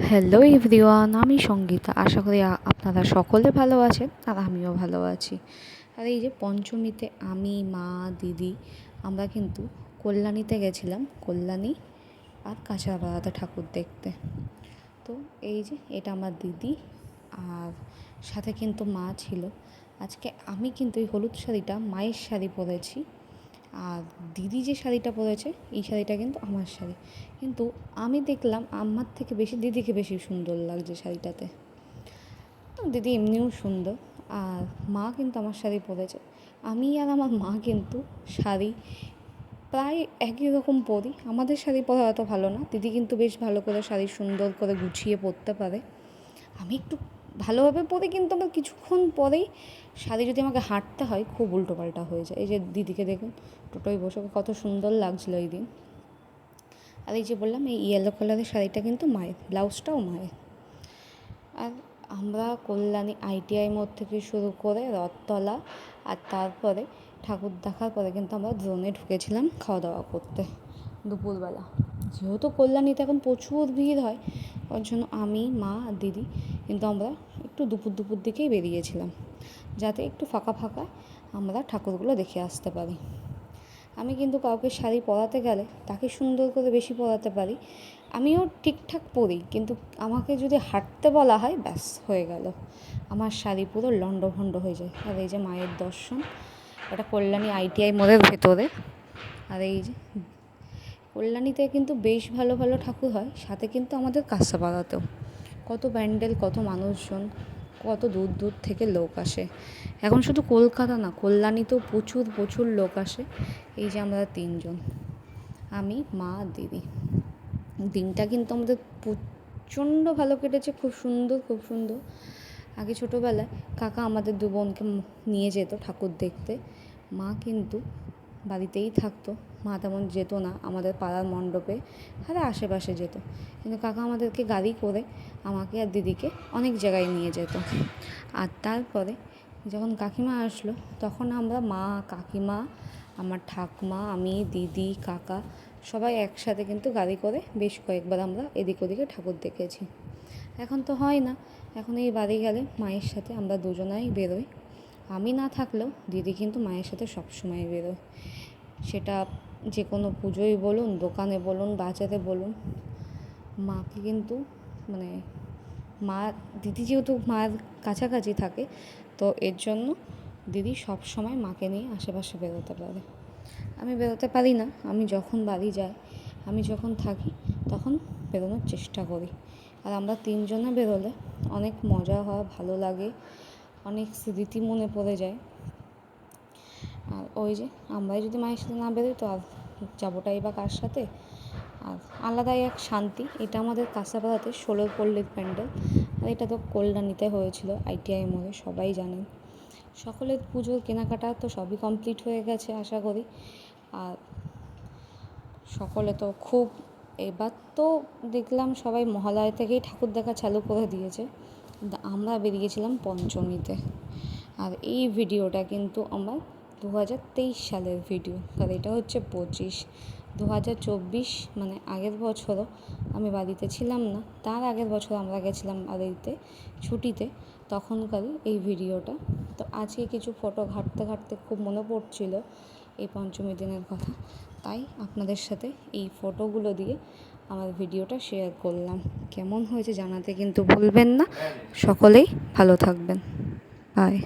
Hello everyone, আমি সঙ্গীতা। আশা করি আপনারা সকলে ভালো আছেন আর আমিও ভালো আছি। আর এই যে পঞ্চমীতে আমি, মা, দিদি আমরা কিন্তু কল্যাণীতে গেছিলাম, কল্যাণী আর কাঁচরাপাড়াতে ঠাকুর দেখতে। তো এই যে এটা আমার দিদি আর সাথে কিন্তু মা ছিল। আজকে আমি কিন্তু এই হলুদ শাড়িটা মায়ের শাড়ি পরেছি, আর দিদি যে শাড়িটা পরেছে এই শাড়িটা কিন্তু আমার শাড়ি, কিন্তু আমি দেখলাম আমার থেকে বেশি দিদিকে বেশি সুন্দর লাগছে শাড়িটাতে। তো দিদি এমনিও সুন্দর, আর মা কিন্তু আমার শাড়ি পরেছে। আমি আর আমার মা কিন্তু শাড়ি প্রায় একই রকম পরি। আমাদের শাড়ি পরা অত ভালো না, দিদি কিন্তু বেশ ভালো করে শাড়ি সুন্দর করে গুছিয়ে পরতে পারে। আমি একটু ভালোভাবে পরি, কিন্তু আমার কিছুক্ষণ পরেই শাড়ি যদি আমাকে হাঁটতে হয় খুব উল্টোপাল্টা হয়ে যায়। এই যে দিদিকে দেখুন টোটোয় বসে কত সুন্দর লাগছিলো এই দিন। আর এই যে বললাম এই ইয়েলো কালারের শাড়িটা কিন্তু মায়ের, ব্লাউজটাও মায়ের। আর আমরা কল্যাণী ITI মোড় থেকে শুরু করে রথতলা আর তারপরে ঠাকুর দেখার পরে কিন্তু আমরা ড্রোনে ঢুকেছিলাম খাওয়া দাওয়া করতে দুপুরবেলা। যেহেতু কল্যাণীতে এখন প্রচুর ভিড় হয়, ওর জন্য আমি, মা আর দিদি কিন্তু আমরা একটু দুপুর দিকেই বেরিয়েছিলাম, যাতে একটু ফাঁকা ফাঁকা আমরা ঠাকুরগুলো দেখে আসতে পারি। আমি কিন্তু কাউকে শাড়ি পরাতে গেলে তাকে সুন্দর করে বেশি পরাতে পারি, আমিও ঠিকঠাক পরি, কিন্তু আমাকে যদি হাঁটতে বলা হয় ব্যাস হয়ে গেল, আমার শাড়ি পুরো লণ্ডভণ্ড হয়ে যায়। আর এই যে মায়ের দর্শন, এটা কল্যাণী ITI মোড়ের ভেতরে। আর এই যে কল্যাণীতে কিন্তু বেশ ভালো ভালো ঠাকুর হয়, সাথে কিন্তু আমাদের কাঁচরাপাড়াতেও কত প্যান্ডেল, কত মানুষজন, কত দূর দূর থেকে লোক আসে। এখন শুধু কলকাতা না, কল্যাণীতেও প্রচুর প্রচুর লোক আসে। এই যে আমরা তিনজন, আমি, মা, দিদি, দিনটা কিন্তু আমাদের প্রচণ্ড ভালো কেটেছে, খুব সুন্দর খুব সুন্দর। আগে ছোটোবেলায় কাকা আমাদের দু বোনকে নিয়ে যেত ঠাকুর দেখতে, মা কিন্তু বাড়িতেই থাকতো। মা তেমন যেত না আমাদের পাড়ার মণ্ডপে, আর আশেপাশে যেত, কিন্তু কাকা আমাদেরকে গাড়ি করে আমাকে আর দিদিকে অনেক জায়গায় নিয়ে যেত। আর তারপরে যখন কাকিমা আসলো তখন আমরা মা, কাকিমা, আমার ঠাকুমা, আমি, দিদি, কাকা সবাই একসাথে কিন্তু গাড়ি করে বেশ কয়েকবার আমরা এদিক ওদিকে ঠাকুর দেখেছি। এখন তো হয় না, এখন এই বাড়ি গেলে মায়ের সাথে আমরা দুজনাই বেরোই। আমি না থাকলেও দিদি কিন্তু মায়ের সাথে সবসময় বেরোয়, সেটা যে কোনো পুজোয় বলুন, দোকানে বলুন, বাজারে বলুন। মাকে কিন্তু মানে মা, দিদি যেহেতু মায়ের কাছাকাছি থাকে, তো এর জন্য দিদি সব সময় মাকে নিয়ে আশেপাশে বেরোতে পারে। আমি বেরোতে পারি না, আমি যখন বাড়ি যাই, আমি যখন থাকি তখন বেরোনোর চেষ্টা করি। আর আমরা তিনজনে বেরোলে অনেক মজা হয়, ভালো লাগে, অনেক স্মৃতি মনে পড়ে যায়। আর ওই যে আমরাই যদি মায়ের সাথে না বেরোই তো আর যাবোটাই বা কার সাথে। আর আলাদাই এক শান্তি। এটা আমাদের কাঁচরাপাড়াতে 16 পল্লীর প্যান্ডেল, আর এটা তো কল্যাণীতে হয়েছিল ITI মোড়ে, সবাই জানেন। সকলের পুজোর কেনাকাটা তো সবই কমপ্লিট হয়ে গেছে আশা করি। আর সকলে তো খুব, এবার তো দেখলাম সবাই মহালয়া থেকেই ঠাকুর দেখা চালু করে দিয়েছে, কিন্তু আমরা বেরিয়েছিলাম পঞ্চমীতে। আর এই ভিডিওটা কিন্তু আমার 2023 সালের ভিডিও, আর এটা হচ্ছে 2024 মানে আগের বছরও আমি বাড়িতে ছিলাম না, তার আগের বছর আমরা গেছিলাম বাড়িতে ছুটিতে, তখনকারই এই ভিডিওটা। তো আজকে কিছু ফটো ঘাঁটতে ঘাঁটতে খুব মনে পড়ছিল এই পঞ্চমী দিনের কথা, তাই আপনাদের সাথে এই ফটোগুলো দিয়ে আমার ভিডিওটা শেয়ার করলাম। কেমন হয়েছে জানাতে কিন্তু ভুলবেন না। সকলেই ভালো থাকবেন। বাই।